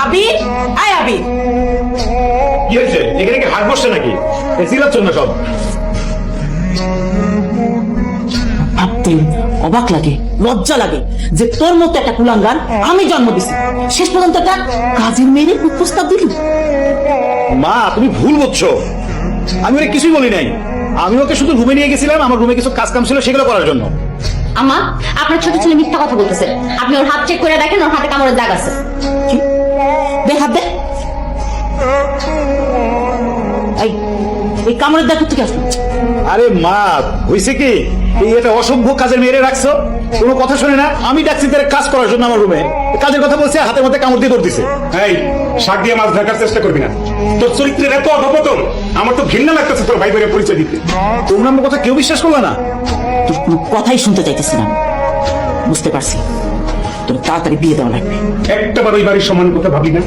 আবির, আয় আবির। কি হয়েছে? এখানে কি হাট বসছে নাকি? চিল্লাচ্ছ না সব? ভাবতে অবাক লাগে, লজ্জা লাগে যে তোর মতো একটা কুলাঙ্গার আমি জন্ম দিছি, শেষ পর্যন্ত একটা কাজের মেয়ের প্রস্তাব দিলি। মা, তুমি ভুল বুঝছো। আমি ওকে কিছুই বলি নাই। আমি ওকে শুধু রুমে নিয়ে গেছিলাম, আমার রুমে কিছু কাজ কাম ছিল সেগুলো করার জন্য। আম্মা, আপনার ছোট ছেলে মিথ্যা কথা বলতেছে। আপনি ওর হাত চেক করে দেখেন, ওর হাতে কামড়ের দাগ আছে। কি? দে হাত দে। এই কামড়ের দাগ থেকে আসলো। আরে মা, হয়েছে কি, এই এটা অসভ্য কাজের মেয়েরে রাখছো, কোনো কথা শুনে না। আমি ডাকছি তার কাজ করার জন্য আমার রুমে, কাজের কথা বলছে, হাতের মধ্যে কামড় দিয়ে দৌড় দিছে। এই শাক দিয়ে মাছ ঢাকার চেষ্টা করবি না। তোর চরিত্রের এত অধপতন, আমার তো ঘৃণা লাগতেছে তোর ভাই বোনের পরিচয় দিতে। তোমরা আমার কথা কেউ বিশ্বাস করবে না। তোর কোনো কথাই শুনতে চাইতেছি না। বুঝতে পারছি তোর তাড়াতাড়ি বিয়ে দেওয়া লাগবে। একটাবার ওই বাড়ির সমান কথা ভাবি না।